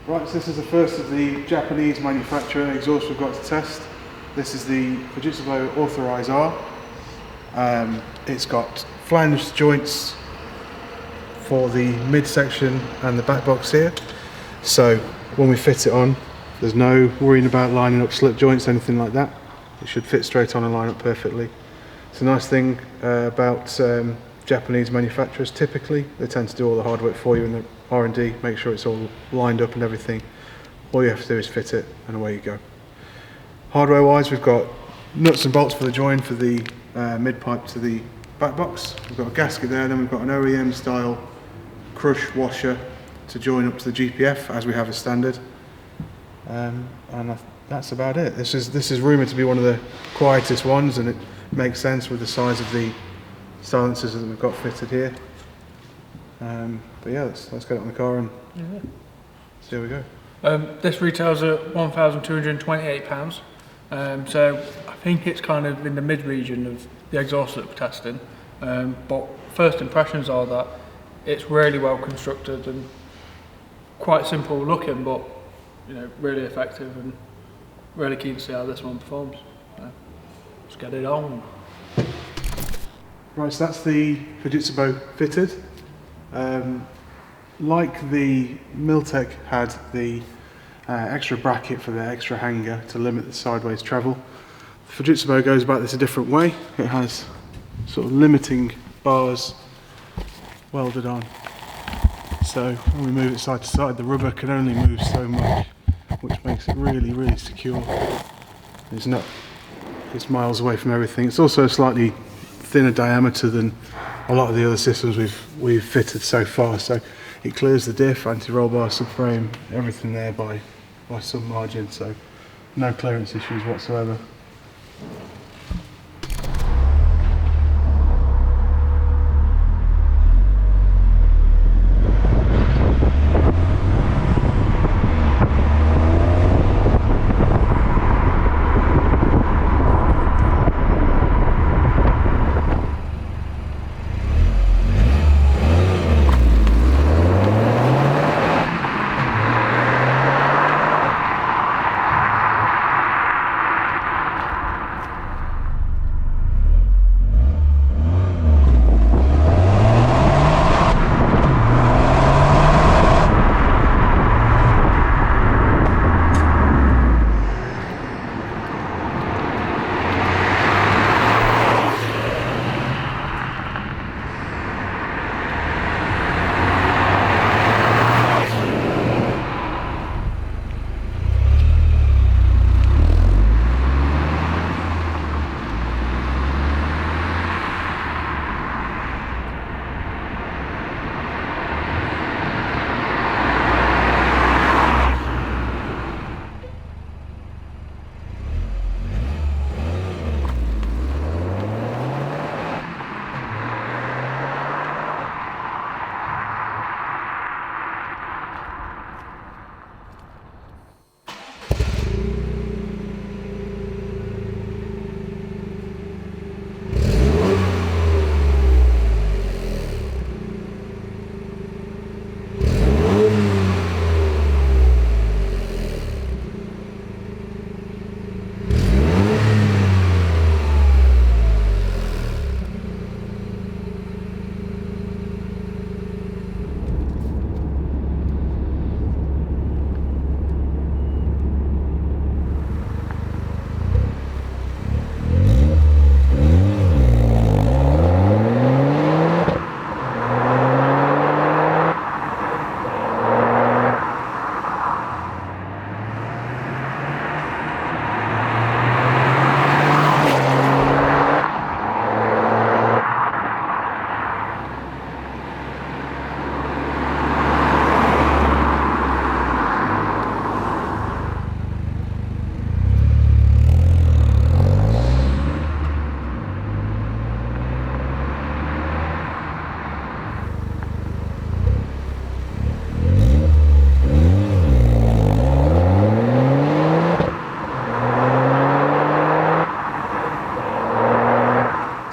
Right, so this is the first of the Japanese manufacturer exhaust we've got to test. This is the Fujitsubo Authorize R. It's got flanged joints for the midsection and the back box here. So when we fit it on, there's no worrying about lining up slip joints, anything like that. It should fit straight on and line up perfectly. It's a nice thing about Japanese manufacturers. Typically, they tend to do all the hard work for you in the R&D, make sure it's all lined up and everything. All you have to do is fit it and away you go. Hardware wise, we've got nuts and bolts for the join for the mid pipe to the back box. We've got a gasket there, then we've got an OEM style crush washer to join up to the GPF as we have as standard. And that's about it. This is rumoured to be one of the quietest ones, and it makes sense with the size of the silencers that we've got fitted here. But yeah, let's get it on the car and see how we go. This retails at £1,228, so I think it's kind of in the mid-region of the exhaust that we're testing. But first impressions are that it's really well constructed and quite simple looking, but really effective, and really keen to see how this one performs. So let's get it on. Right, so that's the Fujitsubo fitted. Like the Miltech had the extra bracket for the extra hanger to limit the sideways travel, the Fujitsubo goes about this a different way. It has sort of limiting bars welded on. So when we move it side to side, the rubber can only move so much, which makes it really, really secure. It's miles away from everything. It's also a slightly thinner diameter than a lot of the other systems we've fitted so far, so it clears the diff, anti-roll bar, subframe, everything there by some margin, so no clearance issues whatsoever.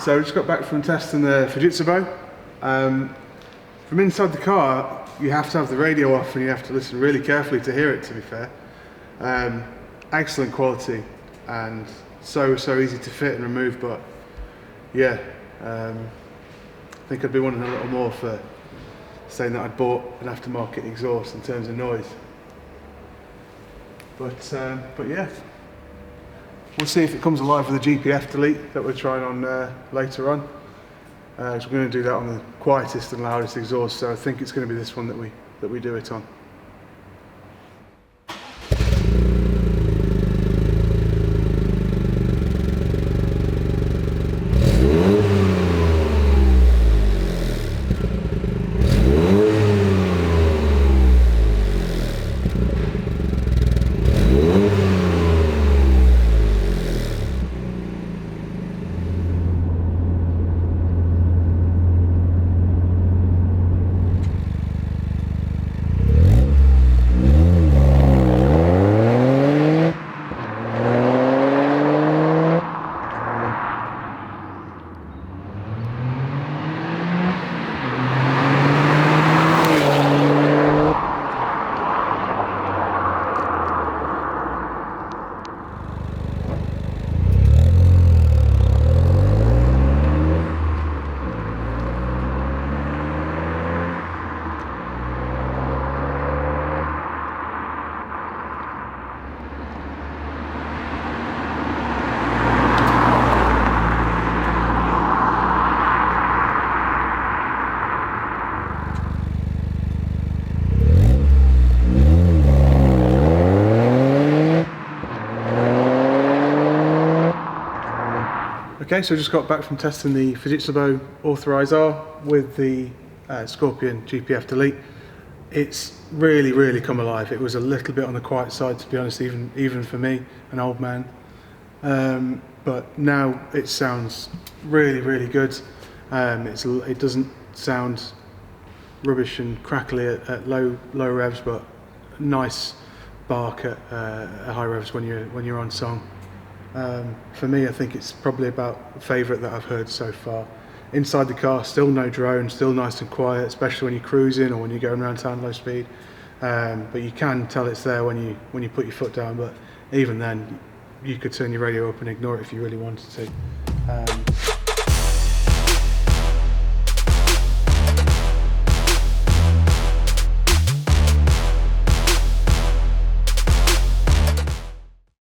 So we just got back from testing the Fujitsubo. From From inside the car, you have to have the radio off and you have to listen really carefully to hear it, to be fair. Excellent quality and so easy to fit and remove, but yeah, I think I'd be wanting a little more for saying that I'd bought an aftermarket exhaust in terms of noise. But yeah, we'll see if it comes alive with the GPF-Delete that we're trying on later on. So we're going to do that on the quietest and loudest exhaust, so I think it's going to be this one that we do it on. Okay, so I just got back from testing the Fujitsubo Authorize R with the Scorpion GPF-Delete. It's really come alive. It was a little bit on the quiet side, to be honest, even for me, an old man. But now it sounds really good. It doesn't sound rubbish and crackly at low revs, but nice bark at high revs when you're on song. For me, I think it's probably about the favourite that I've heard so far. Inside the car, still no drone, still nice and quiet, especially when you're cruising or when you're going around town low speed. But you can tell it's there when you put your foot down. But even then, you could turn your radio up and ignore it if you really wanted to.